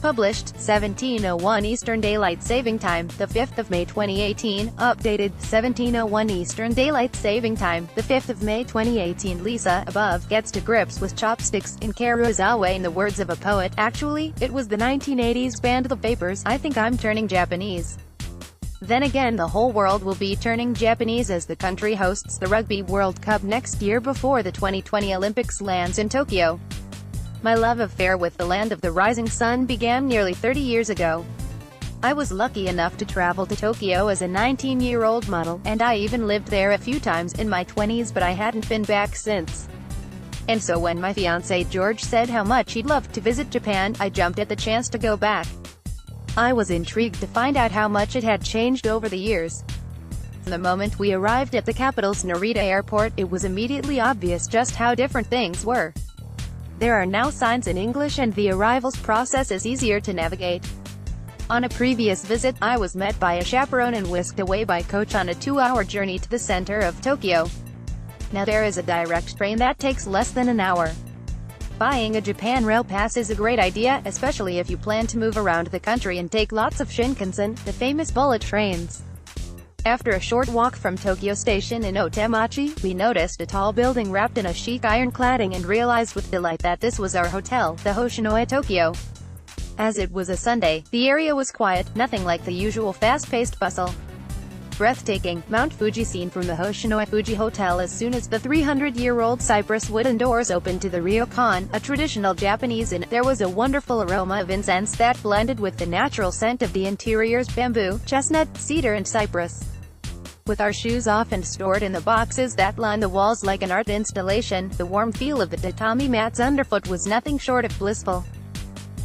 Published, 1701 Eastern Daylight Saving Time, the 5th of May 2018. Updated, 1701 Eastern Daylight Saving Time, the 5th of May 2018. Lisa, above, gets to grips with chopsticks, in KaruizawaIn. In the words of a poet, actually, it was the 1980s band The Vapors. I think I'm turning Japanese. Then again, the whole world will be turning Japanese as the country hosts the Rugby World Cup next year before the 2020 Olympics lands in Tokyo. My love affair with the land of the rising sun began nearly 30 years ago. I was lucky enough to travel to Tokyo as a 19-year-old model, and I even lived there a few times in my 20s, but I hadn't been back since. And so when my fiancé George said how much he'd love to visit Japan, I jumped at the chance to go back. I was intrigued to find out how much it had changed over the years. The moment we arrived at the capital's Narita airport, it was immediately obvious just how different things were. There are now signs in English and the arrivals process is easier to navigate. On a previous visit, I was met by a chaperone and whisked away by coach on a 2-hour journey to the center of Tokyo. Now there is a direct train that takes less than an hour. Buying a Japan Rail Pass is a great idea, especially if you plan to move around the country and take lots of Shinkansen, the famous bullet trains. After a short walk from Tokyo Station in Otemachi, we noticed a tall building wrapped in a chic iron cladding and realized with delight that this was our hotel, the Hoshinoya Tokyo. As it was a Sunday, the area was quiet, nothing like the usual fast-paced bustle. Breathtaking, Mount Fuji seen from the Hoshinoya Fuji Hotel. As soon as the 300-year-old cypress wooden doors opened to the ryokan, a traditional Japanese inn, there was a wonderful aroma of incense that blended with the natural scent of the interior's bamboo, chestnut, cedar and cypress. With our shoes off and stored in the boxes that line the walls like an art installation, the warm feel of the tatami mats underfoot was nothing short of blissful.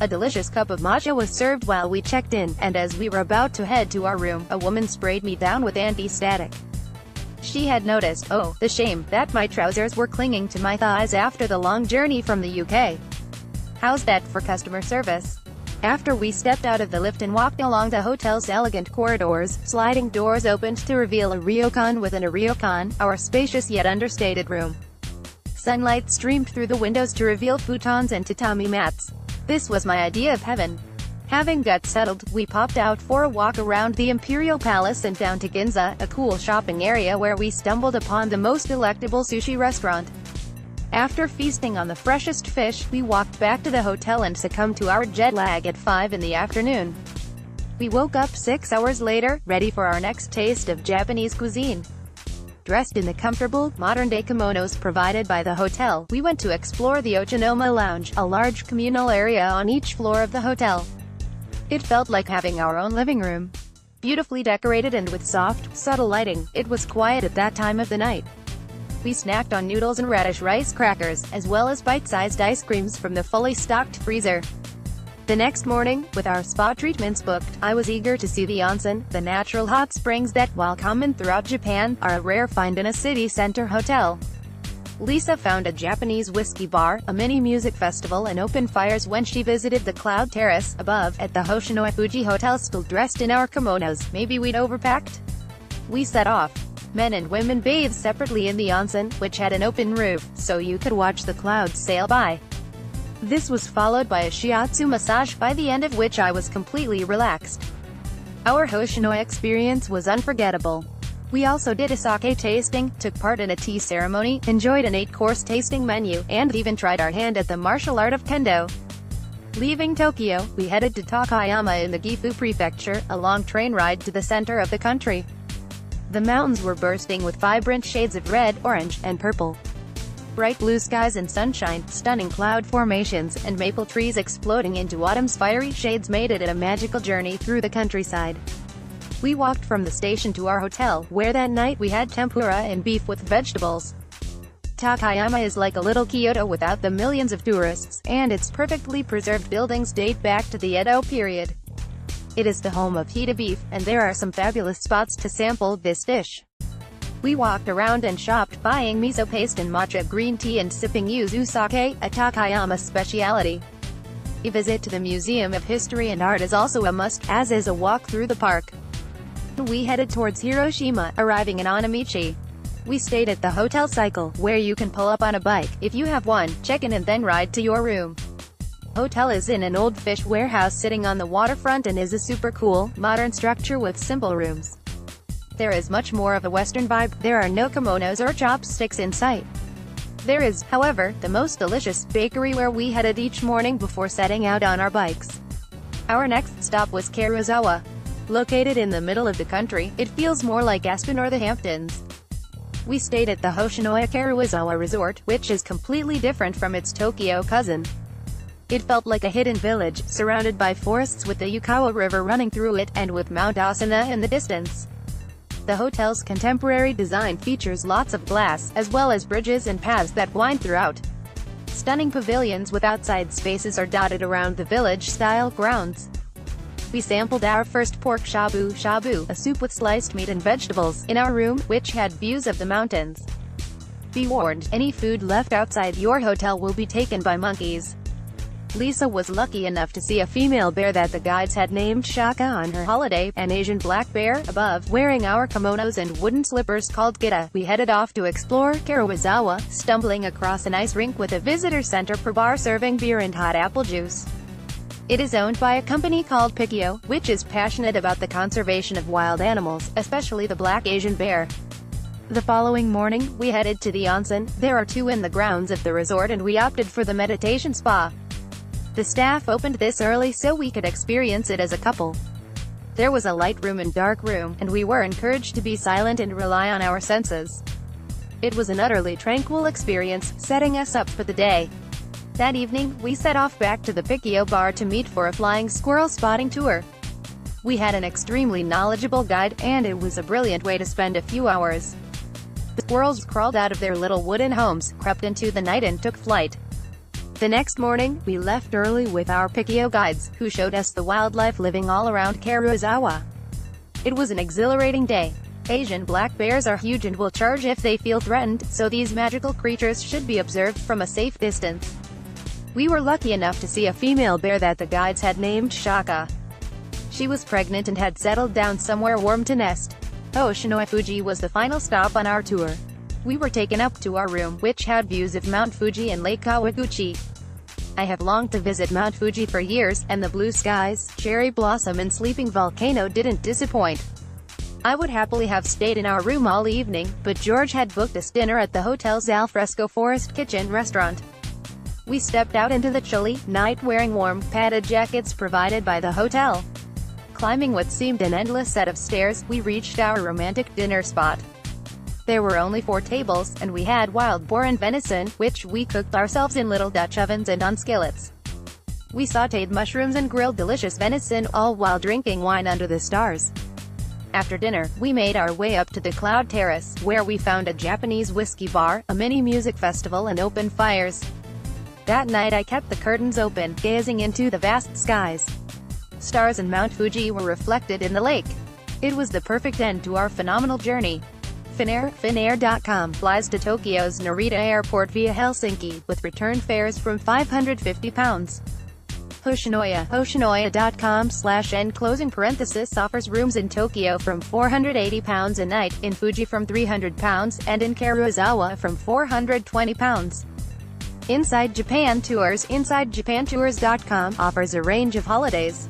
A delicious cup of matcha was served while we checked in, and as we were about to head to our room, a woman sprayed me down with anti-static. She had noticed, oh, the shame, that my trousers were clinging to my thighs after the long journey from the UK. How's that for customer service? After we stepped out of the lift and walked along the hotel's elegant corridors, sliding doors opened to reveal a ryokan within a ryokan, our spacious yet understated room. Sunlight streamed through the windows to reveal futons and tatami mats. This was my idea of heaven. Having got settled, we popped out for a walk around the Imperial Palace and down to Ginza, a cool shopping area where we stumbled upon the most delectable sushi restaurant. After feasting on the freshest fish, we walked back to the hotel and succumbed to our jet lag at 5 in the afternoon. We woke up 6 hours later, ready for our next taste of Japanese cuisine. Dressed in the comfortable, modern-day kimonos provided by the hotel, we went to explore the Ochinoma Lounge, a large communal area on each floor of the hotel. It felt like having our own living room. Beautifully decorated and with soft, subtle lighting, it was quiet at that time of the night. We snacked on noodles and radish rice crackers, as well as bite-sized ice creams from the fully stocked freezer. The next morning, with our spa treatments booked, I was eager to see the onsen, the natural hot springs that, while common throughout Japan, are a rare find in a city center hotel. Lisa found a Japanese whiskey bar, a mini music festival and open fires when she visited the Cloud Terrace, above, at the Hoshinoya Fuji Hotel. Still dressed in our kimonos, maybe we'd overpacked? We set off. Men and women bathed separately in the onsen, which had an open roof, so you could watch the clouds sail by. This was followed by a shiatsu massage, by the end of which I was completely relaxed. Our Hoshinoya experience was unforgettable. We also did a sake tasting, took part in a tea ceremony, enjoyed an 8-course tasting menu, and even tried our hand at the martial art of kendo. Leaving Tokyo, we headed to Takayama in the Gifu Prefecture, a long train ride to the center of the country. The mountains were bursting with vibrant shades of red, orange, and purple. Bright blue skies and sunshine, stunning cloud formations, and maple trees exploding into autumn's fiery shades made it a magical journey through the countryside. We walked from the station to our hotel, where that night we had tempura and beef with vegetables. Takayama is like a little Kyoto without the millions of tourists, and its perfectly preserved buildings date back to the Edo period. It is the home of Hita beef, and there are some fabulous spots to sample this dish. We walked around and shopped, buying miso paste and matcha green tea and sipping yuzu sake, a Takayama speciality. A visit to the Museum of History and Art is also a must, as is a walk through the park. We headed towards Hiroshima, arriving in Onamichi. We stayed at the Hotel Cycle, where you can pull up on a bike, if you have one, check in and then ride to your room. hotel is in an old fish warehouse sitting on the waterfront and is a super cool, modern structure with simple rooms. There is much more of a Western vibe. There are no kimonos or chopsticks in sight. There is, however, the most delicious bakery where we headed each morning before setting out on our bikes. Our next stop was Karuizawa. Located in the middle of the country, it feels more like Aspen or the Hamptons. We stayed at the Hoshinoya Karuizawa Resort, which is completely different from its Tokyo cousin. It felt like a hidden village, surrounded by forests with the Yukawa River running through it, and with Mount Asuna in the distance. The hotel's contemporary design features lots of glass, as well as bridges and paths that wind throughout. Stunning pavilions with outside spaces are dotted around the village-style grounds. We sampled our first pork shabu shabu, a soup with sliced meat and vegetables, in our room, which had views of the mountains. Be warned, any food left outside your hotel will be taken by monkeys. Lisa was lucky enough to see a female bear that the guides had named Shaka on her holiday, an Asian black bear. Above, wearing our kimonos and wooden slippers called gita, we headed off to explore Karuizawa, stumbling across an ice rink with a visitor center per bar serving beer and hot apple juice. It is owned by a company called Pikio, which is passionate about the conservation of wild animals, especially the black Asian bear. The following morning, we headed to the onsen. There are two in the grounds of the resort and we opted for the meditation spa. The staff opened this early so we could experience it as a couple. There was a light room and dark room, and we were encouraged to be silent and rely on our senses. It was an utterly tranquil experience, setting us up for the day. That evening, we set off back to the Pikio bar to meet for a flying squirrel spotting tour. We had an extremely knowledgeable guide, and it was a brilliant way to spend a few hours. The squirrels crawled out of their little wooden homes, crept into the night and took flight. The next morning, we left early with our Pikio guides, who showed us the wildlife living all around Karuizawa. It was an exhilarating day. Asian black bears are huge and will charge if they feel threatened, so these magical creatures should be observed from a safe distance. We were lucky enough to see a female bear that the guides had named Shaka. She was pregnant and had settled down somewhere warm to nest. Hoshinoya Fuji was the final stop on our tour. We were taken up to our room, which had views of Mount Fuji and Lake Kawaguchi. I have longed to visit Mount Fuji for years, and the blue skies, cherry blossom and sleeping volcano didn't disappoint. I would happily have stayed in our room all evening, but George had booked us dinner at the hotel's alfresco forest kitchen restaurant. We stepped out into the chilly night wearing warm, padded jackets provided by the hotel. Climbing what seemed an endless set of stairs, we reached our romantic dinner spot. There were only 4 tables, and we had wild boar and venison, which we cooked ourselves in little Dutch ovens and on skillets. We sautéed mushrooms and grilled delicious venison, all while drinking wine under the stars. After dinner, we made our way up to the Cloud Terrace, where we found a Japanese whiskey bar, a mini music festival and open fires. That night I kept the curtains open, gazing into the vast skies. Stars and Mount Fuji were reflected in the lake. It was the perfect end to our phenomenal journey. Finnair.com flies to Tokyo's Narita Airport via Helsinki, with return fares from £550. Hoshinoya.com/n closing parenthesis offers rooms in Tokyo from £480 a night, in Fuji from £300, and in Karuizawa from £420. Inside Japan Tours. InsideJapanTours.com offers a range of holidays.